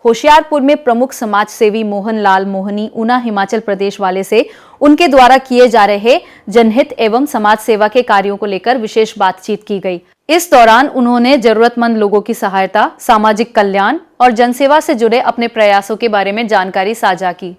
होशियारपुर में प्रमुख समाज सेवी मोहन लाल मोहनी ऊना हिमाचल प्रदेश वाले से उनके द्वारा किए जा रहे जनहित एवं समाज सेवा के कार्यों को लेकर विशेष बातचीत की गई। इस दौरान उन्होंने जरूरतमंद लोगों की सहायता, सामाजिक कल्याण और जनसेवा से जुड़े अपने प्रयासों के बारे में जानकारी साझा की।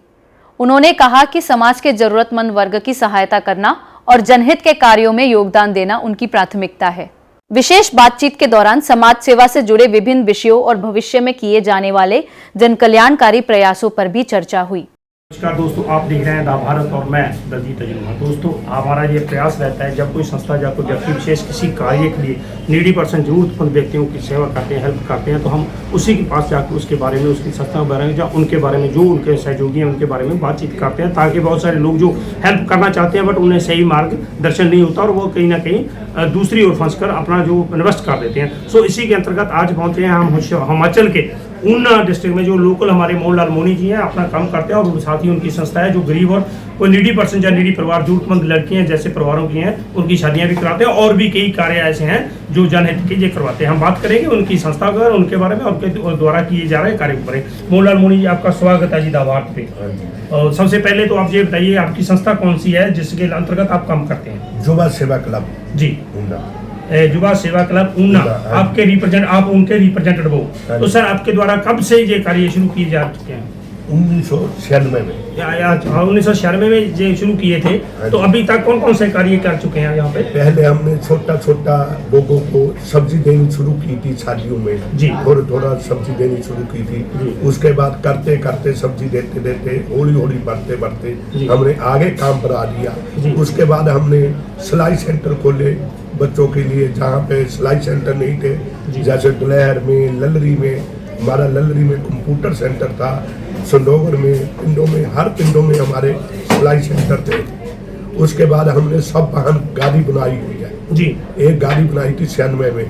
उन्होंने कहा कि समाज के जरूरतमंद वर्ग की सहायता करना और जनहित के कार्यों में योगदान देना उनकी प्राथमिकता है। विशेष बातचीत के दौरान समाज सेवा से जुड़े विभिन्न विषयों और भविष्य में किए जाने वाले जन कल्याणकारी प्रयासों पर भी चर्चा हुई। नमस्कार दोस्तों, आप देख रहे हैं दा भारत और मैं दलजीत तजुर्बा। दोस्तों, हमारा ये प्रयास रहता है जब कोई संस्था या कोई व्यक्ति विशेष किसी कार्य के लिए नीडी पर्सन जरूरतमंद व्यक्तियों की सेवा करते हैं, हेल्प करते हैं, तो हम उसी के पास जाकर उसके बारे में, उसकी संस्था के बारे में या उनके बारे में, जो उनके सहयोगी हैं उनके बारे में बातचीत करते हैं, ताकि बहुत सारे लोग जो हेल्प करना चाहते हैं बट उन्हें सही मार्गदर्शन नहीं होता और वो कहीं ना कहीं दूसरी ओर फंस कर अपना जो इन्वेस्ट कर देते हैं। सो इसी के अंतर्गत आज पहुँचे हैं हम हिमाचल के ऊना डिस्ट्रिक्ट में, जो लोकल हमारे मोहन लाल मोहनी जी हैं अपना काम करते हैं और साथ ही उनकी संस्था है जो गरीब और कोई नीडी पर्सन या नीडी परिवार, जरूरतमंद लड़कियां जैसे परिवारों की हैं, उनकी शादियां भी कराते हैं और भी कई कार्य ऐसे हैं जो जनहित के ये करवाते हैं। हम बात करेंगे उनकी संस्था का, उनके बारे में, उनके द्वारा किए जा रहे कार्य के बारे में। मोहन लाल मोहनी जी, आपका स्वागत है जी दा भारत पे। और सबसे पहले तो आप ये बताइए आपकी संस्था कौन सी है जिसके अंतर्गत आप काम करते हैं? युवा सेवा क्लब जी, युवा सेवा क्लब ऊना, आपके आप उनके रिप्रेजेंटेटिव हो। तो सर, आपके द्वारा कब से ये कार्य शुरू किए जा चुके हैं? 1996 में 1996 में ये शुरू किए थे। तो अभी तक कौन कौन से कार्य कर चुके हैं यहाँ पे? पहले हमने छोटा छोटा लोगों को सब्जी देनी शुरू की थी शादियों में जी, थोड़ा सब्जी देनी शुरू की थी। उसके बाद करते करते सब्जी देते देते हौली हौली बढ़ते बढ़ते हमने आगे काम बढ़ा दिया। उसके बाद हमने सिलाई सेंटर खोले बच्चों के लिए, जहाँ पे सिलाई सेंटर नहीं थे, जैसे दुलहर में, ललरी में, हमारा ललरी में कंप्यूटर सेंटर था, संडोगर में, पिंडों में, हर पिंडों में हमारे सिलाई सेंटर थे। उसके बाद हमने सब वाहन गाड़ी बनाई हुई है जी। एक गाड़ी बनाई थी 96 में,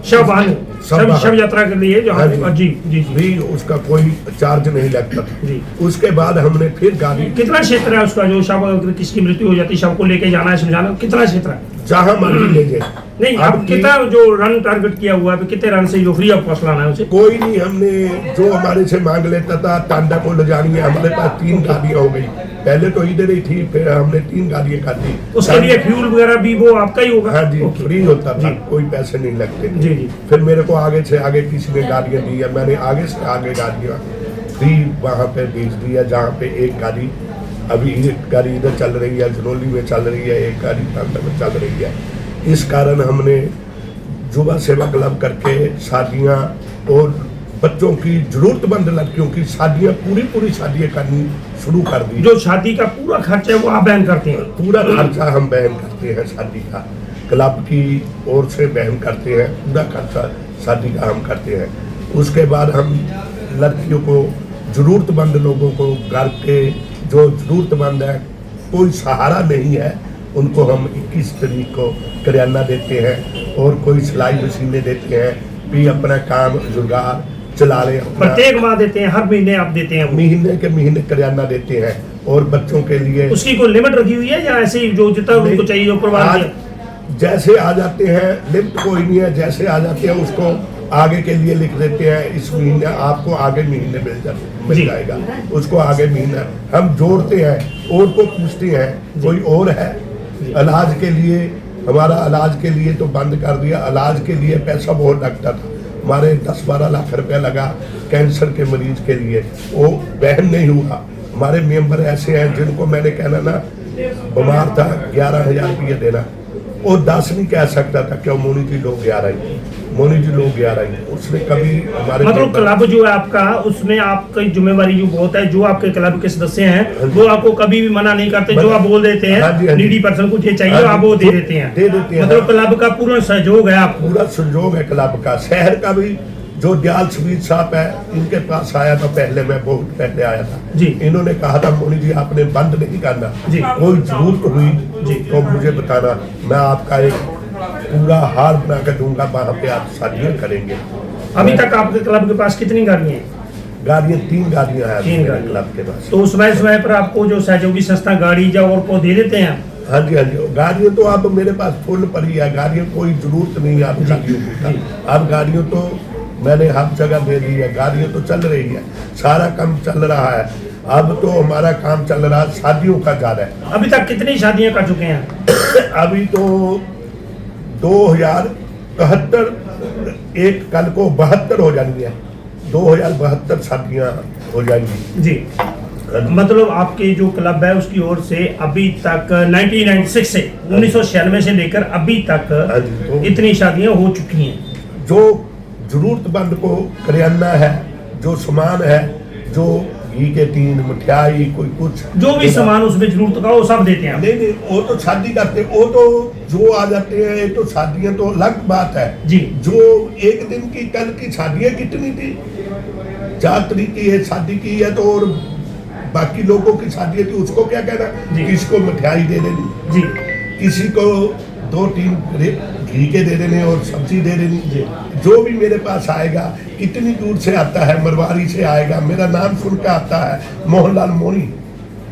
शव यात्रा के लिए जो जी जी भी, उसका कोई चार्ज नहीं लगता था जी। उसके बाद हमने फिर गाड़ी, कितना क्षेत्र है उसका जो शव, किसकी मृत्यु हो जाती है, शव को लेके जाना है, समझाना, कितना क्षेत्र है? जहाँ मर्जी ले जाए। नहीं, अब कितना जो रन टारगेट किया हुआ है, कितने रन से जो फ्री ऑफ कॉस्ट लाना है उसे? कोई नहीं, हमने जो हमारे से मांग लेता था, टांडा को ले जानी है, हमारे पास 3 गाड़ियाँ हो गई। पहले तो इधर ही थी, फिर हमने 3 गाड़ियाँ कर दी। उसके लिए फ्यूल वगैरह भी वो आपका ही होगा? हाँ जी, फ्री होता था, कोई पैसे नहीं लगते जी जी। फिर मेरे को आगे से आगे किसी ने गाड़ियाँ दी है, मैंने आगे से आगे गाड़ियाँ फ्री वहाँ पे भेज दिया, जहाँ पे एक गाड़ी, अभी एक गाड़ी इधर चल रही है, जनोली में चल रही है, एक गाड़ी टांडा में चल रही है। इस कारण हमने युवा सेवा क्लब करके शादियाँ और बच्चों की, जरूरतमंद लड़कियों की शादियाँ, पूरी शादियाँ करनी शुरू कर दी। जो शादी का पूरा खर्चा है वो आप बहन करते हैं? पूरा खर्चा हम बहन करते हैं, शादी का क्लब की ओर से बहन करते हैं, पूरा खर्चा शादी का हम करते हैं। उसके बाद हम लड़कियों को, जरूरतमंद लोगों को, घर के जो जरूरतमंद है, कोई सहारा नहीं है, उनको हम 21 तारीख को करियाना देते हैं और कोई सिलाई मशीनें देते हैं, भी अपना काम रोजगार चला ले। प्रत्येक माह देते हैं? हर महीने आप देते हैं? महीने के महीने करियाना देते हैं। और बच्चों के लिए उसकी कोई लिमिट रखी हुई है या ऐसे ही जो जितना उनको चाहिए जो परिवार जैसे आ जाते हैं? लिमिट कोई नहीं है, जैसे आ जाते हैं उसको आगे के लिए लिख देते हैं, इस महीने आपको आगे महीने मिल जाएगा, उसको आगे महीना हम जोड़ते हैं। और को पूछते हैं कोई और है इलाज के लिए? हमारा इलाज के लिए तो बंद कर दिया। इलाज के लिए पैसा बहुत लगता था, हमारे 10-12 लाख रुपया लगा कैंसर के मरीज के लिए, वो बहन नहीं हुआ। हमारे मेंबर ऐसे हैं जिनको मैंने कहना ना, बीमार था 11,000 रुपया देना, वो 10 नहीं कह सकता था, क्यों मोनी जी लोग 11 मोनी जी लोग 11 उसने कभी हमारे, मतलब क्लब जो है आपका, उसमें आपकी जिम्मेवारी जो बहुत है, जो आपके क्लब के सदस्य हैं वो आपको कभी भी मना नहीं करते, जो आप बोल देते हैं नीडी पर्सन को ये चाहिए आप वो दे देते हैं? मतलब क्लब का पूरा सहयोग है? आप पूरा सहयोग है क्लब का। शहर का भी जो दयाल शबीर साहब है, इनके पास आया था पहले, मैं बहुत पहले आया था जी। इन्होंने कहा था मोनी जी आपने बंद नहीं करना जी, कोई जरूरत हुई जी तो मुझे बताना, मैं आपका एक पूरा हार बना कर दूंगा, वहाँ पे आप शादियाँ करेंगे। अभी तक आपके क्लब के पास कितनी गाड़ियाँ हैं? गाड़ियाँ 3 गाड़ियाँ हैं 3 क्लब के पास। तो समय पर आपको जो सहयोगी संस्था गाड़ी या और को दे देते हैं? हाँ जी, हाँ जी। गाड़ियाँ तो अब मेरे पास फुल पड़ी है, गाड़ियों कोई जरूरत नहीं है अब गाड़ियों की। अब गाड़ियों तो मैंने हर जगह दे दी है, गाड़ियाँ तो चल रही है, सारा काम चल रहा है। अब तो हमारा काम चल रहा है शादियों का ज़्यादा है। अभी तक कितनी शादियां कर चुके हैं? अभी तो 2071, एक कल को 72 हो जाएंगी, 2072 शादियाँ हो जाएंगी जी। मतलब आपके जो क्लब है उसकी ओर से अभी तक 1996 से 1996 से लेकर अभी तक तो इतनी शादियां हो चुकी हैं। जो जरूरतमंद को करियाना है, जो सामान है, जो घी के टीन, मिठाई, कोई कुछ जो भी सामान उसमें जरूरत का वो सब देते हैं। नहीं नहीं, वो तो शादी करते, वो तो जो आ जाते हैं, तो शादियां तो अलग बात है जी। जो एक दिन की कल की शादियां कितनी थी, 4 तारीख की है शादी की है, तो और बाकी लोगों की शादी थी, उसको क्या कहना। किसी को मिठाई दे देनी जी, किसी को 2-3 घी के दे देने और सब्जी दे देनी। जो भी मेरे पास आएगा, कितनी दूर से आता है, मरवारी से आएगा, मेरा नाम सुन के आता है, मोहनलाल मोनी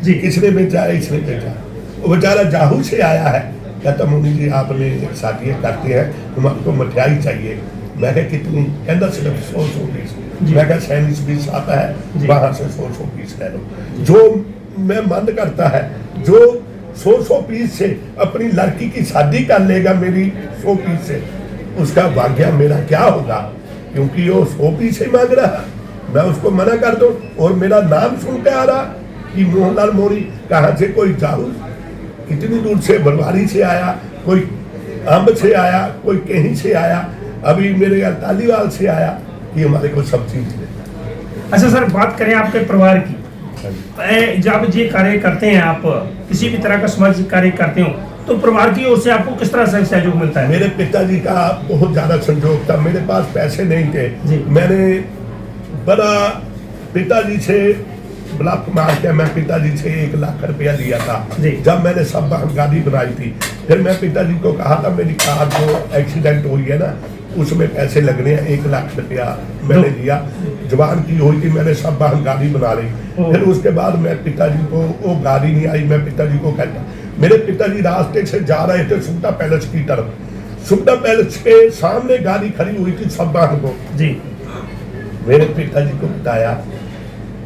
जी। किसने भेजा है, इसने भेजा। वो बेचारा जाहू से आया है, कहता मोनी जी आपने शादियाँ करते हैं, हम आपको मिठाई चाहिए। मैं कहा कितनी, कहता सिर्फ 100 पीस। मैं कहा सैनिक पीस आता है, वहाँ से 100 पीस ले लो। जो मैं मन करता है, जो 100 पीस से अपनी लड़की की शादी कर लेगा मेरी 100 पीस से, उसका भाग्य मेरा क्या होगा, क्योंकि वो 100 पीस ही मांग रहा, मैं उसको मना कर दूं और मेरा नाम सुन के आ रहा कि मोहनलाल मोरी कहाँ से, कोई जाहू कितनी दूर से, बरवारी से आया, कोई अम्ब से आया, कोई कहीं से आया, अभी मेरे यहाँ तालीवाल से आया कि हमारे को सब चीज दे। अच्छा सर, बात करें आपके परिवार की, जब ये कार्य करते हैं, आप किसी भी तरह का समाज कार्य करते हो, तो परिवार की ओर से आपको किस तरह से सहयोग मिलता है? मेरे पिताजी का बहुत ज्यादा सहयोग था, मेरे पास पैसे नहीं थे, मैंने बड़ा पिताजी से ब्लॉक मार के मैं पिताजी से 1 लाख रुपया लिया था जब मैंने सब गाड़ी बनाई थी। फिर मैं पिताजी को कहा था मेरी कार जो एक्सीडेंट हुई है ना, उसमें पैसे लगने हैं, 1 लाख रुपया मैंने लिया, जवान की हुई थी, मैंने सब गाड़ी बना ली। फिर उसके बाद मैं पिताजी को, वो गाड़ी नहीं आई, मैं पिताजी को कहता, मेरे पिताजी रास्ते से जा रहे थे सुट्टा पैलेस की तरफ, सुट्टा पैलेस के सामने गाड़ी खड़ी हुई थी सब को जी। मेरे पिताजी को बताया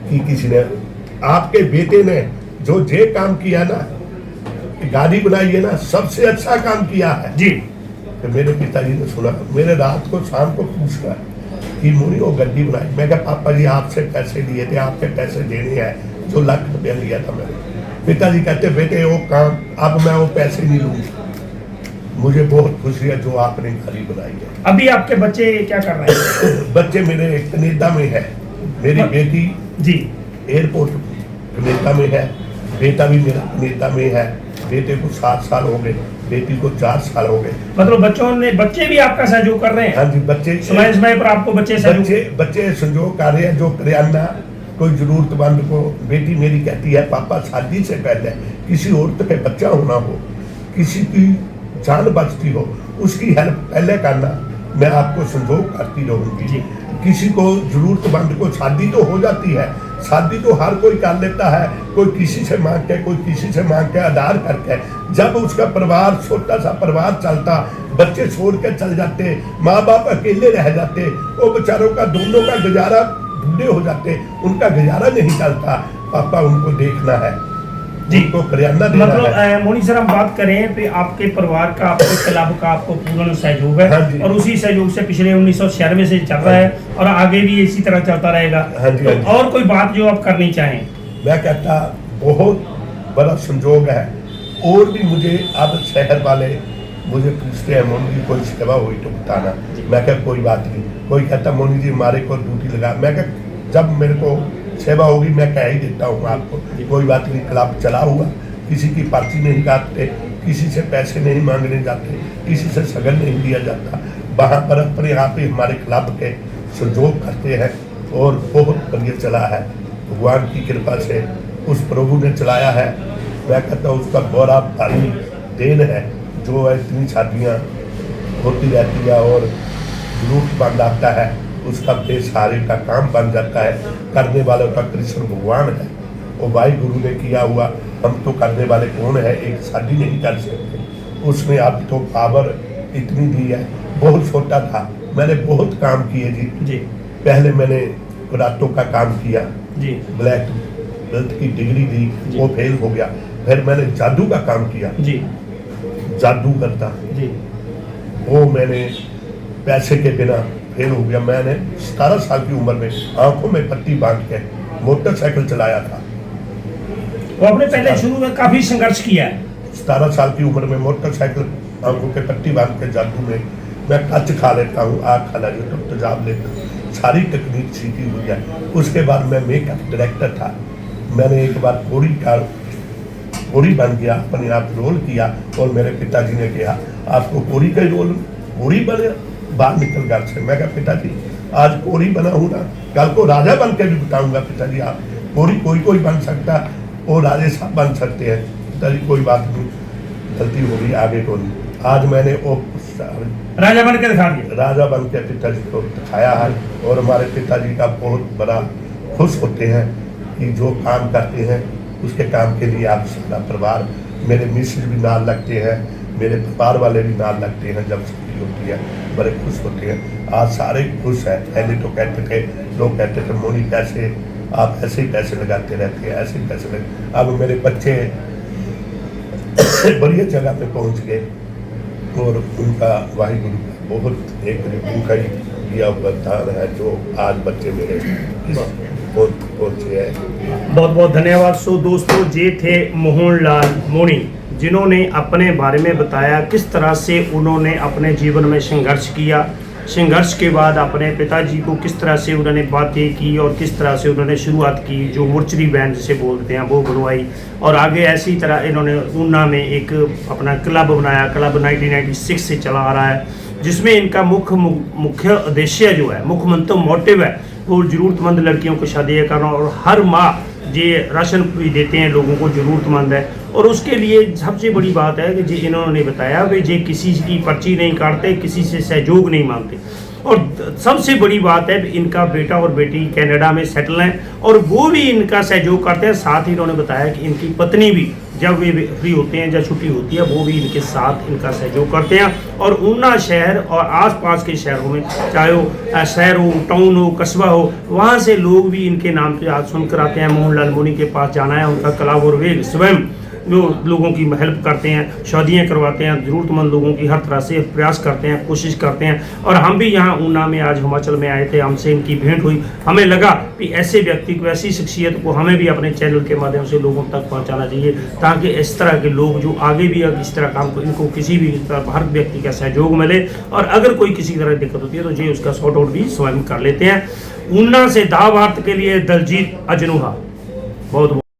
कि किसी ने, आपके बेटे ने जो जे काम किया ना, गाड़ी बनाई है ना, सबसे अच्छा काम किया है जी। तो मेरे पिताजी ने सुना, मेरे रात को शाम को पूछा कि मुनी वो गड्डी बनाई। मैं कहा पापा जी आपसे पैसे लिए थे, आपके पैसे देने हैं, जो 1 लाख रुपया लिया था मैंने। पिताजी कहते बेटे वो काम अब मैं वो पैसे नहीं लूंगा, मुझे बहुत खुशी है जो आपने गाड़ी बनाई है। अभी आपके बच्चे क्या कर रहे हैं? बच्चे मेरे कनाडा में है, मेरी बेटी जी एयरपोर्ट कनाडा में है, बेटा भी मेरा कनाडा में है, बेटे को 7 साल हो गए, बेटी को 4 साल हो गए। मतलब बच्चे भी आपका सहयोग कर रहे हैं? हाँ जी, बच्चे समय पर आपको बच्चे सहयोग कर रहे हैं। जो करियाना कोई जरूरतमंद को, बेटी मेरी कहती है पापा शादी से पहले किसी औरत के बच्चा होना हो, किसी की जान बचती हो, उसकी हेल्प पहले करना, मैं आपको सहयोग करती रहूंगी। किसी को जरूरतमंद को शादी तो हो जाती है, शादी तो हर कोई कर लेता है, कोई किसी से मांग के, कोई किसी से मांग के, आधार करके। जब उसका परिवार, छोटा सा परिवार चलता, बच्चे छोड़ के चल जाते, माँ बाप अकेले रह जाते, वो बेचारों का दोनों का गुजारा, बूढ़े हो जाते, उनका गुजारा नहीं चलता, पापा उनको देखना है जी, को करियाना देना है। मतलब मोनी सर, हम बात करें तो आपके परिवार का, आपके क्लब का आपको पूर्ण सहयोग है। हाँ, और उसी सहयोग से पिछले 1996 से चल रहा है और आगे भी इसी तरह चलता रहेगा। हाँ जी, तो और कोई बात जो आप करनी चाहें? मैं कहता बहुत बड़ा संजोग है, और भी मुझे अब शहर वाले मुझे पूछते हैं मोनी जी कोई सेवा हुई तो बताना। मैं कहा कोई बात नहीं। कोई कहता मोनी जी हमारे को ड्यूटी लगा। मैं कहा जब मेरे को सेवा होगी मैं कह ही देता हूँ आपको, कोई बात नहीं। क्लब चला हुआ, किसी की पर्ची नहीं काटते, किसी से पैसे नहीं मांगने जाते, किसी से सगन नहीं दिया जाता। वहाँ पर अपने आप ही हमारे क्लब के सहयोग करते हैं और बहुत बढ़िया चला है। भगवान की कृपा से उस प्रभु ने चलाया है। मैं कहता हूँ उसका बड़ा भारी देन है जो इतनी शादियाँ होती रहती है और जरूरत बन जाता है, उसका बेसहारे का काम बन जाता है। करने वालों का कृष्ण भगवान है, वो भाई गुरु ने किया हुआ, हम तो करने वाले कौन है, एक शादी नहीं कर सकते। उसने अब तो पावर इतनी दी है। बहुत छोटा था मैंने बहुत काम किए जी। जी पहले मैंने रातों का काम किया जी ब्लैक बेल्ट की डिग्री दी, जी। वो फेल हो गया। फिर मैंने जादू का काम किया, जी जादू करता, जी वो मैंने पैसे के बिना फेल हो गया। मैंने 17 साल की उम्र में आंखों में पट्टी बांध के मोटरसाइकिल चलाया था। वो आपने पहले शुरू में काफी संघर्ष किया है। 17 साल की उम्र में मोटरसाइकिल आंखों पे पट्टी बांध के जादू में मैं कच खा लेता हूँ, आग खा लेता हूँ, तेजाब लेता हूँ, सारी तकनीक सीखी हुई है। उसके बाद मैं मेकअप डायरेक्टर था। मैंने एक बार कोरी बन गया, अपने आप रोल किया और मेरे पिताजी ने कहा आपको कोरी का रोल कोरी बने, बाहर निकल घर से। मैं कहा पिताजी आज कोरी बना हूँ ना, कल को राजा बन के भी बताऊंगा। पिताजी आप कोरी कोई बन सकता और राजे सब बन सकते हैं। पिताजी कोई बात नहीं, गलती हो गई, आगे को नहीं। आज मैंने वो राजा बन के दिखा दिया। राजा बन के पिताजी को दिखाया है और हमारे पिताजी का बहुत बड़ा खुश होते हैं कि जो काम करते हैं उसके काम के लिए आप सारा परिवार, मेरे मिसेज भी नाल लगते हैं, मेरे परिवार वाले भी नाल लगते हैं। जब छुट्टी होती है बड़े खुश होते हैं। आज सारे खुश हैं। पहले तो कहते थे, लोग कहते थे मोनी कैसे आप ऐसे ही पैसे लगाते रहते हैं, ऐसे ही पैसे लगे। अब मेरे बच्चे बढ़िया जगह पे पहुंच गए और उनका वाहिगुरु का बहुत एक उनका ही दिया हुआ दान है जो आज बच्चे मेरे इस पहुंचे हैं। बहुत बहुत धन्यवाद। सो दोस्तों, ये थे मोहन लाल मोनी, जिन्होंने अपने बारे में बताया किस तरह से उन्होंने अपने जीवन में संघर्ष किया। संघर्ष के बाद अपने पिताजी को किस तरह से उन्होंने बातें की और किस तरह से उन्होंने शुरुआत की, जो मुर्चरी बैंड जिसे बोलते हैं वो बनवाई। और आगे ऐसी तरह इन्होंने ऊना में एक अपना क्लब बनाया। क्लब 1996 से चला आ रहा है, जिसमें इनका मुख्य उद्देश्य जो है, मुख्य मंत्र मोटिव है, वो ज़रूरतमंद लड़कियों को शादी करना। और हर माह ये राशन भी देते हैं लोगों को, ज़रूरतमंद है। और उसके लिए सबसे बड़ी बात है कि जी इन्होंने बताया कि ये किसी की पर्ची नहीं काटते, किसी से सहयोग नहीं मांगते। और सबसे बड़ी बात है इनका बेटा और बेटी कनाडा में सेटल हैं और वो भी इनका सहयोग करते हैं। साथ ही इन्होंने बताया कि इनकी पत्नी भी जब वे फ्री होते हैं, जब छुट्टी होती है, वो भी इनके साथ इनका सहयोग करते हैं। और ऊना शहर और आसपास के शहरों में, चाहे वो शहर हो, टाउन हो, कस्बा हो, वहाँ से लोग भी इनके नाम पे आज सुनकर आते हैं। मोहन लाल मोनी के पास जाना है, उनका क्लब और वे स्वयं जो लोगों की हेल्प करते हैं, शादियाँ करवाते हैं, ज़रूरतमंद लोगों की हर तरह से प्रयास करते हैं, कोशिश करते हैं। और हम भी यहाँ ऊना में आज हिमाचल में आए थे, हमसे इनकी भेंट हुई। हमें लगा कि ऐसे व्यक्ति को, ऐसी शख्सियत को हमें भी अपने चैनल के माध्यम से लोगों तक पहुँचाना चाहिए, ताकि इस तरह के लोग जो आगे भी इस तरह काम को, इनको किसी भी तरह हर व्यक्ति का सहयोग मिले। और अगर कोई किसी तरह दिक्कत होती है तो ये उसका सॉर्ट आउट भी स्वयं कर लेते हैं। ऊना से दा भारत के लिए दलजीत अजनूहा, बहुत